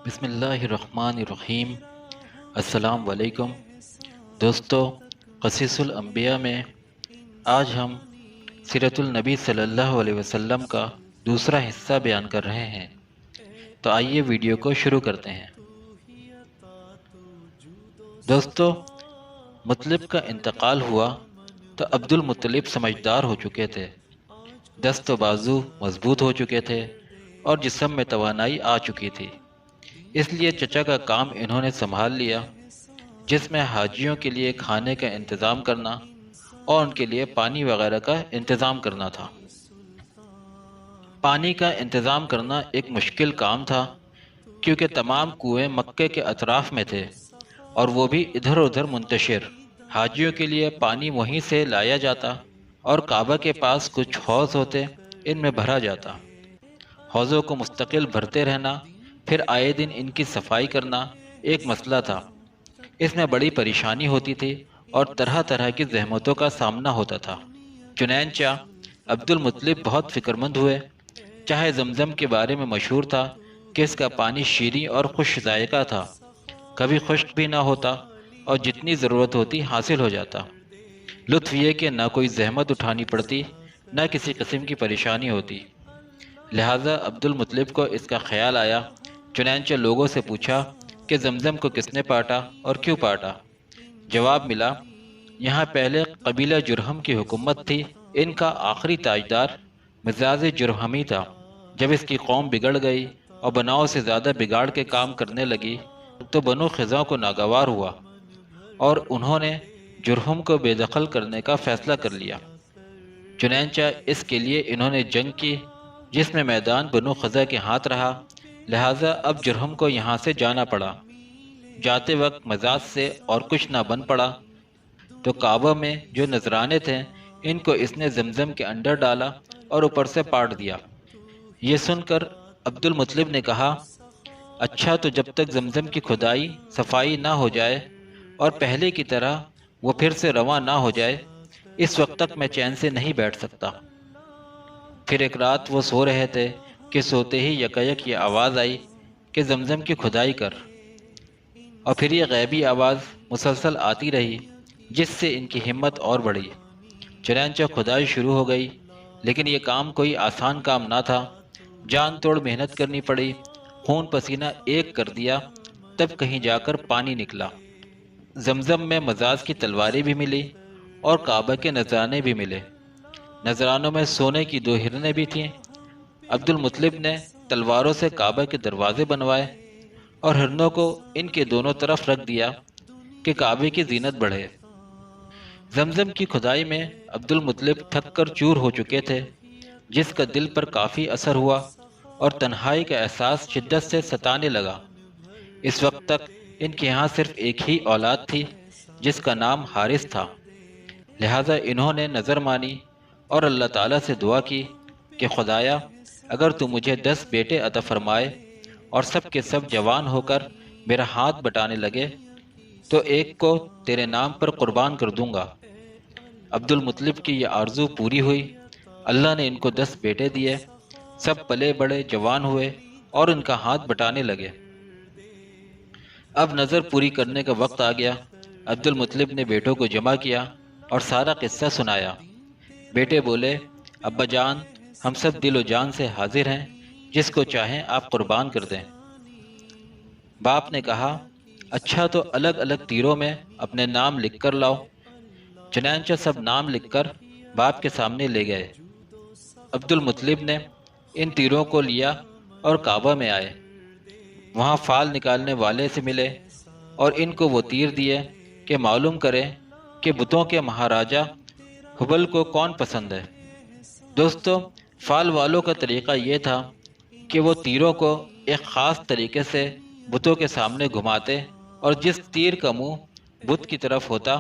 بسم اللہ الرحمن الرحیم۔ السلام علیکم دوستو، قصص الانبیاء میں آج ہم سیرت النبی صلی اللہ علیہ وسلم کا دوسرا حصہ بیان کر رہے ہیں، تو آئیے ویڈیو کو شروع کرتے ہیں۔ دوستو، مطلب کا انتقال ہوا تو عبد المطلب سمجھدار ہو چکے تھے، دست و بازو مضبوط ہو چکے تھے اور جسم میں توانائی آ چکی تھی۔ اس لیے چچا کا کام انہوں نے سنبھال لیا، جس میں حاجیوں کے لیے کھانے کا انتظام کرنا اور ان کے لیے پانی وغیرہ کا انتظام کرنا تھا۔ پانی کا انتظام کرنا ایک مشکل کام تھا، کیونکہ تمام کنویں مکے کے اطراف میں تھے اور وہ بھی ادھر ادھر منتشر۔ حاجیوں کے لیے پانی وہیں سے لایا جاتا اور کعبہ کے پاس کچھ حوض ہوتے، ان میں بھرا جاتا۔ حوضوں کو مستقل بھرتے رہنا، پھر آئے دن ان کی صفائی کرنا ایک مسئلہ تھا۔ اس میں بڑی پریشانی ہوتی تھی اور طرح طرح کی زحمتوں کا سامنا ہوتا تھا۔ چنانچہ عبد المطلب بہت فکر مند ہوئے۔ چاہے زمزم کے بارے میں مشہور تھا کہ اس کا پانی شیریں اور خوش ذائقہ تھا، کبھی خشک بھی نہ ہوتا اور جتنی ضرورت ہوتی حاصل ہو جاتا۔ لطف یہ کہ نہ کوئی زحمت اٹھانی پڑتی، نہ کسی قسم کی پریشانی ہوتی۔ لہٰذا عبد المطلب کو اس کا خیال آیا، چنانچہ لوگوں سے پوچھا کہ زمزم کو کس نے پاٹا اور کیوں پاٹا؟ جواب ملا، یہاں پہلے قبیلہ جرہم کی حکومت تھی، ان کا آخری تاجدار مزاج جرہمی تھا۔ جب اس کی قوم بگڑ گئی اور بناؤ سے زیادہ بگاڑ کے کام کرنے لگی تو بنو خزاں کو ناگوار ہوا اور انہوں نے جرہم کو بے دخل کرنے کا فیصلہ کر لیا۔ چنانچہ اس کے لیے انہوں نے جنگ کی، جس میں میدان بنو خزاں کے ہاتھ رہا، لہٰذا اب جرہم کو یہاں سے جانا پڑا۔ جاتے وقت مزاج سے اور کچھ نہ بن پڑا تو کعبہ میں جو نذرانے تھے ان کو اس نے زمزم کے اندر ڈالا اور اوپر سے پاٹ دیا۔ یہ سن کر عبد المطلب نے کہا، اچھا تو جب تک زمزم کی کھدائی صفائی نہ ہو جائے اور پہلے کی طرح وہ پھر سے رواں نہ ہو جائے، اس وقت تک میں چین سے نہیں بیٹھ سکتا۔ پھر ایک رات وہ سو رہے تھے کہ سوتے ہی یکایک یہ آواز آئی کہ زمزم کی کھدائی کر، اور پھر یہ غیبی آواز مسلسل آتی رہی، جس سے ان کی ہمت اور بڑھی۔ چنانچہ کھدائی شروع ہو گئی، لیکن یہ کام کوئی آسان کام نہ تھا، جان توڑ محنت کرنی پڑی، خون پسینہ ایک کر دیا، تب کہیں جا کر پانی نکلا۔ زمزم میں مزاج کی تلواریں بھی ملی اور کعبہ کے نذرانے بھی ملے۔ نذرانوں میں سونے کی 2 ہرنیں بھی تھیں۔ عبد المطلب نے تلواروں سے کعبہ کے دروازے بنوائے اور ہرنوں کو ان کے دونوں طرف رکھ دیا کہ کعبے کی زینت بڑھے۔ زمزم کی کھدائی میں عبد المطلب تھک کر چور ہو چکے تھے، جس کا دل پر کافی اثر ہوا اور تنہائی کا احساس شدت سے ستانے لگا۔ اس وقت تک ان کے ہاں صرف ایک ہی اولاد تھی، جس کا نام حارث تھا۔ لہٰذا انہوں نے نظر مانی اور اللہ تعالیٰ سے دعا کی کہ خدایا، اگر تو مجھے 10 بیٹے عطا فرمائے اور سب کے سب جوان ہو کر میرا ہاتھ بٹانے لگے تو ایک کو تیرے نام پر قربان کر دوں گا۔ عبد المطلب کی یہ آرزو پوری ہوئی۔ اللہ نے ان کو 10 بیٹے دیے، سب پلے بڑے جوان ہوئے اور ان کا ہاتھ بٹانے لگے۔ اب نظر پوری کرنے کا وقت آ گیا۔ عبد المطلب نے بیٹوں کو جمع کیا اور سارا قصہ سنایا۔ بیٹے بولے، ابا جان، ہم سب دل و جان سے حاضر ہیں، جس کو چاہیں آپ قربان کر دیں۔ باپ نے کہا، اچھا تو الگ الگ تیروں میں اپنے نام لکھ کر لاؤ۔ چنانچہ سب نام لکھ کر باپ کے سامنے لے گئے۔ عبد المطلب نے ان تیروں کو لیا اور کعبہ میں آئے۔ وہاں فال نکالنے والے سے ملے اور ان کو وہ تیر دیے کہ معلوم کریں کہ بتوں کے مہاراجا حبل کو کون پسند ہے۔ دوستو، فال والوں کا طریقہ یہ تھا کہ وہ تیروں کو ایک خاص طریقے سے بتوں کے سامنے گھماتے اور جس تیر کا منہ بت کی طرف ہوتا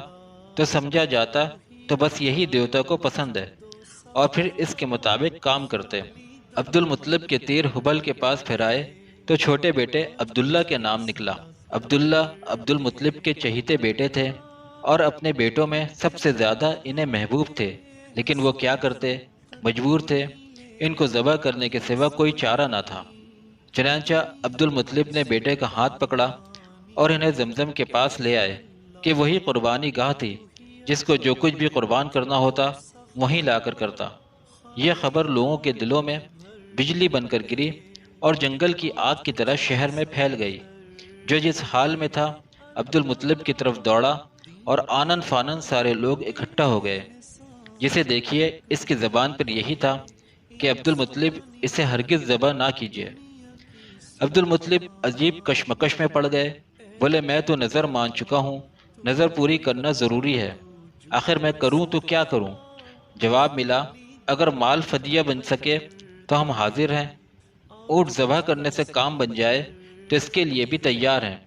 تو سمجھا جاتا تو بس یہی دیوتا کو پسند ہے، اور پھر اس کے مطابق کام کرتے۔ عبد المطلب کے تیر حبل کے پاس پھرائے تو چھوٹے بیٹے عبداللہ کے نام نکلا۔ عبداللہ عبد المطلب کے چہیتے بیٹے تھے اور اپنے بیٹوں میں سب سے زیادہ انہیں محبوب تھے، لیکن وہ کیا کرتے، مجبور تھے، ان کو ذبح کرنے کے سوا کوئی چارہ نہ تھا۔ چنانچہ عبد المطلب نے بیٹے کا ہاتھ پکڑا اور انہیں زمزم کے پاس لے آئے کہ وہی قربانی گاہ تھی جس کو جو کچھ بھی قربان کرنا ہوتا وہیں لا کر کرتا۔ یہ خبر لوگوں کے دلوں میں بجلی بن کر گری اور جنگل کی آگ کی طرح شہر میں پھیل گئی۔ جو جس حال میں تھا عبد المطلب کی طرف دوڑا اور آنن فانن سارے لوگ اکٹھا ہو گئے۔ جسے دیکھیے اس کی زبان پر یہی تھا کہ عبد المطلب اسے ہرگز ذبح نہ کیجیے۔ عبد المطلب عجیب کشمکش میں پڑ گئے، بولے میں تو نظر مان چکا ہوں، نظر پوری کرنا ضروری ہے، آخر میں کروں تو کیا کروں؟ جواب ملا اگر مال فدیہ بن سکے تو ہم حاضر ہیں، اونٹ ذبح کرنے سے کام بن جائے تو اس کے لیے بھی تیار ہیں۔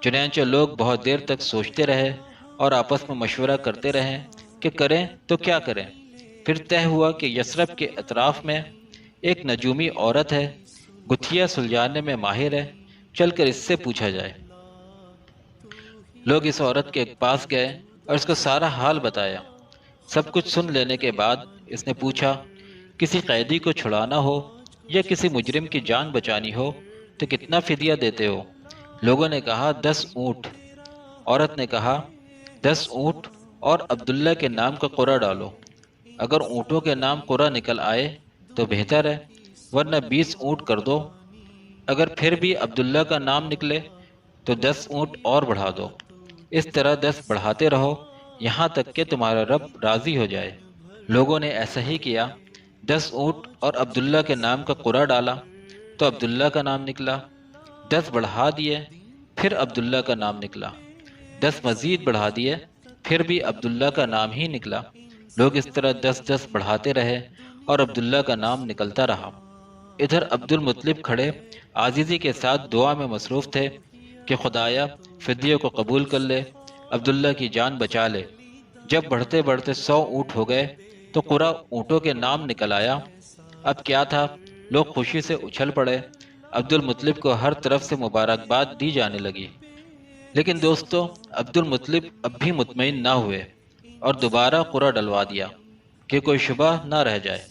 چنانچہ لوگ بہت دیر تک سوچتے رہے اور آپس میں مشورہ کرتے رہے کہ کریں تو کیا کریں۔ پھر طے ہوا کہ یثرب کے اطراف میں ایک نجومی عورت ہے، گتھیاں سلجھانے میں ماہر ہے، چل کر اس سے پوچھا جائے۔ لوگ اس عورت کے پاس گئے اور اس کو سارا حال بتایا۔ سب کچھ سن لینے کے بعد اس نے پوچھا کسی قیدی کو چھڑانا ہو یا کسی مجرم کی جان بچانی ہو تو کتنا فدیہ دیتے ہو؟ لوگوں نے کہا 10 اونٹ۔ عورت نے کہا 10 اونٹ اور عبداللہ کے نام کا قرعہ ڈالو، اگر اونٹوں کے نام قرعہ نکل آئے تو بہتر ہے، ورنہ 20 اونٹ کر دو، اگر پھر بھی عبداللہ کا نام نکلے تو 10 اونٹ اور بڑھا دو، اس طرح 10 بڑھاتے رہو یہاں تک کہ تمہارا رب راضی ہو جائے۔ لوگوں نے ایسا ہی کیا، 10 اونٹ اور عبداللہ کے نام کا قرعہ ڈالا تو عبداللہ کا نام نکلا، 10 بڑھا دیے پھر عبداللہ کا نام نکلا، 10 مزید بڑھا دیے پھر بھی عبداللہ کا نام ہی نکلا۔ لوگ اس طرح 10 بڑھاتے رہے اور عبداللہ کا نام نکلتا رہا۔ ادھر عبد المطلب کھڑے عاجزی کے ساتھ دعا میں مصروف تھے کہ خدایا فدیے کو قبول کر لے، عبداللہ کی جان بچا لے۔ جب بڑھتے بڑھتے 100 اونٹ ہو گئے تو قرعہ اونٹوں کے نام نکل آیا۔ اب کیا تھا، لوگ خوشی سے اچھل پڑے، عبد المطلب کو ہر طرف سے مبارکباد دی جانے لگی۔ لیکن دوستو عبد المطلب اب بھی مطمئن نہ ہوئے اور دوبارہ قرعہ ڈلوا دیا کہ کوئی شبہ نہ رہ جائے،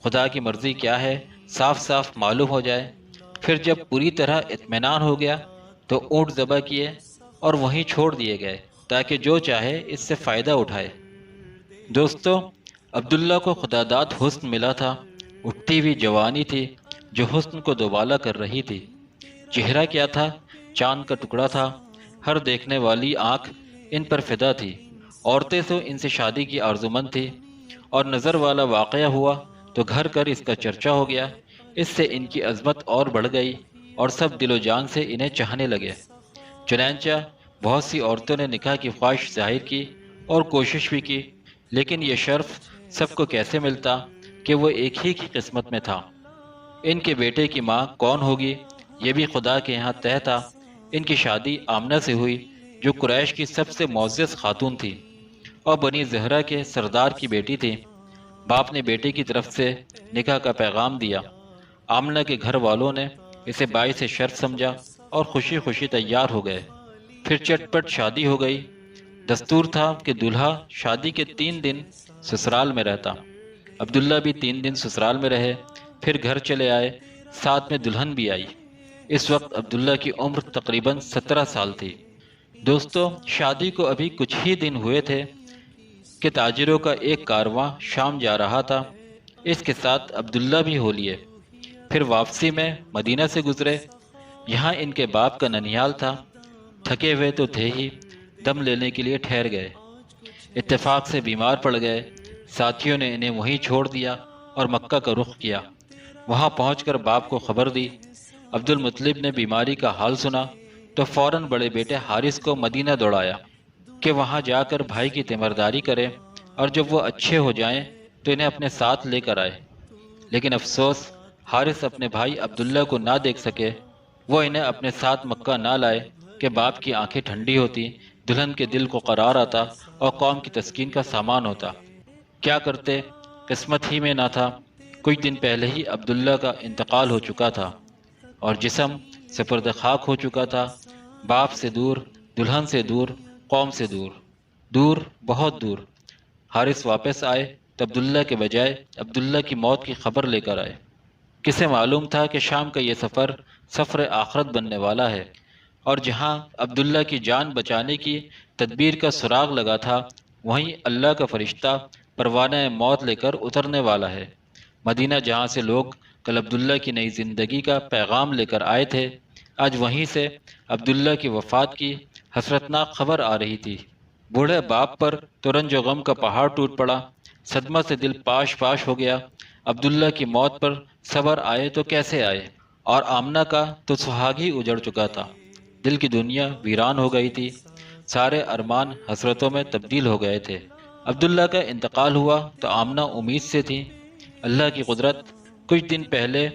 خدا کی مرضی کیا ہے صاف صاف معلوم ہو جائے۔ پھر جب پوری طرح اطمینان ہو گیا تو اونٹ ذبح کیے اور وہیں چھوڑ دیے گئے تاکہ جو چاہے اس سے فائدہ اٹھائے۔ دوستو عبداللہ کو خداداد حسن ملا تھا، اٹھتی ہوئی جوانی تھی جو حسن کو دوبالا کر رہی تھی۔ چہرہ کیا تھا، چاند کا ٹکڑا تھا، ہر دیکھنے والی آنکھ ان پر فدا تھی۔ عورتیں تو ان سے شادی کی آرزومند تھی اور نظر والا واقعہ ہوا تو گھر کر اس کا چرچا ہو گیا، اس سے ان کی عظمت اور بڑھ گئی اور سب دل و جان سے انہیں چاہنے لگے۔ چنانچہ بہت سی عورتوں نے نکاح کی خواہش ظاہر کی اور کوشش بھی کی، لیکن یہ شرف سب کو کیسے ملتا کہ وہ ایک ہی کی قسمت میں تھا۔ ان کے بیٹے کی ماں کون ہوگی یہ بھی خدا کے یہاں طے تھا۔ ان کی شادی آمنہ سے ہوئی جو قریش کی سب سے معزز خاتون تھی اور بنی زہرہ کے سردار کی بیٹی تھی۔ باپ نے بیٹے کی طرف سے نکاح کا پیغام دیا۔ آمنہ کے گھر والوں نے اسے باعث شرف سمجھا اور خوشی خوشی تیار ہو گئے۔ پھر چٹ پٹ شادی ہو گئی۔ دستور تھا کہ دلہا شادی کے 3 دن سسرال میں رہتا۔ عبداللہ بھی 3 دن سسرال میں رہے، پھر گھر چلے آئے، ساتھ میں دلہن بھی آئی۔ اس وقت عبداللہ کی عمر تقریباً 17 سال تھی۔ دوستو شادی کو ابھی کچھ ہی دن ہوئے تھے کہ تاجروں کا ایک کارواں شام جا رہا تھا، اس کے ساتھ عبداللہ بھی ہو لیے۔ پھر واپسی میں مدینہ سے گزرے، یہاں ان کے باپ کا ننیال تھا۔ تھکے ہوئے تو تھے ہی، دم لینے کے لیے ٹھہر گئے، اتفاق سے بیمار پڑ گئے۔ ساتھیوں نے انہیں وہیں چھوڑ دیا اور مکہ کا رخ کیا۔ وہاں پہنچ کر باپ کو خبر دی۔ عبد المطلب نے بیماری کا حال سنا تو فوراً بڑے بیٹے حارث کو مدینہ دوڑایا کہ وہاں جا کر بھائی کی تیمارداری کرے اور جب وہ اچھے ہو جائیں تو انہیں اپنے ساتھ لے کر آئے۔ لیکن افسوس حارث اپنے بھائی عبداللہ کو نہ دیکھ سکے، وہ انہیں اپنے ساتھ مکہ نہ لائے کہ باپ کی آنکھیں ٹھنڈی ہوتی، دلہن کے دل کو قرار آتا اور قوم کی تسکین کا سامان ہوتا۔ کیا کرتے، قسمت ہی میں نہ تھا۔ کچھ دن پہلے ہی عبداللہ کا انتقال ہو چکا تھا اور جسم سپرد خاک ہو چکا تھا۔ باپ سے دور، دلہن سے دور، قوم سے دور، دور بہت دور۔ حارث واپس آئے تو عبداللہ کے بجائے عبداللہ کی موت کی خبر لے کر آئے۔ کسے معلوم تھا کہ شام کا یہ سفر سفر آخرت بننے والا ہے، اور جہاں عبداللہ کی جان بچانے کی تدبیر کا سراغ لگا تھا، وہیں اللہ کا فرشتہ پروانہ موت لے کر اترنے والا ہے۔ مدینہ جہاں سے لوگ کل عبداللہ کی نئی زندگی کا پیغام لے کر آئے تھے، آج وہیں سے عبداللہ کی وفات کی حسرتناک خبر آ رہی تھی۔ بوڑھے باپ پر تو رنج و غم کا پہاڑ ٹوٹ پڑا، صدمہ سے دل پاش پاش ہو گیا۔ عبداللہ کی موت پر صبر آئے تو کیسے آئے، اور آمنہ کا تو سہاگ ہی اجڑ چکا تھا۔ دل کی دنیا ویران ہو گئی تھی، سارے ارمان حسرتوں میں تبدیل ہو گئے تھے۔ عبداللہ کا انتقال ہوا تو آمنہ امید سے تھی۔ اللہ کی قدرت، کچھ دن پہلے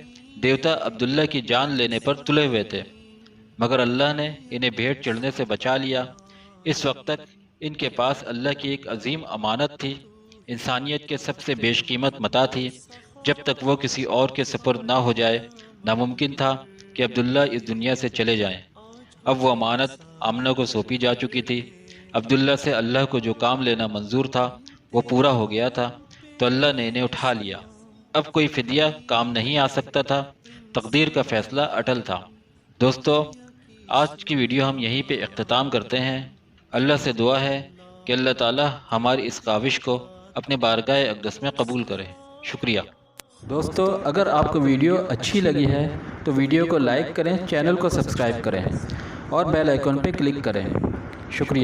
دیوتا عبداللہ کی جان لینے پر تلے ہوئے تھے، مگر اللہ نے انہیں بھیٹ چڑھنے سے بچا لیا۔ اس وقت تک ان کے پاس اللہ کی ایک عظیم امانت تھی، انسانیت کے سب سے بیش قیمت متاع تھی۔ جب تک وہ کسی اور کے سپرد نہ ہو جائے، ناممکن تھا کہ عبداللہ اس دنیا سے چلے جائیں۔ اب وہ امانت آمنہ کو سونپی جا چکی تھی۔ عبداللہ سے اللہ کو جو کام لینا منظور تھا وہ پورا ہو گیا تھا، تو اللہ نے انہیں اٹھا لیا۔ اب کوئی فدیہ کام نہیں آ سکتا تھا، تقدیر کا فیصلہ اٹل تھا۔ دوستو، آج کی ویڈیو ہم یہیں پہ اختتام کرتے ہیں۔ اللہ سے دعا ہے کہ اللہ تعالی ہماری اس کاوش کو اپنے بارگاہ اقدس میں قبول کرے۔ شکریہ۔ دوستو، اگر آپ کو ویڈیو اچھی لگی ہے تو ویڈیو کو لائک کریں، چینل کو سبسکرائب کریں اور بیل آئیکن پہ کلک کریں۔ شکریہ۔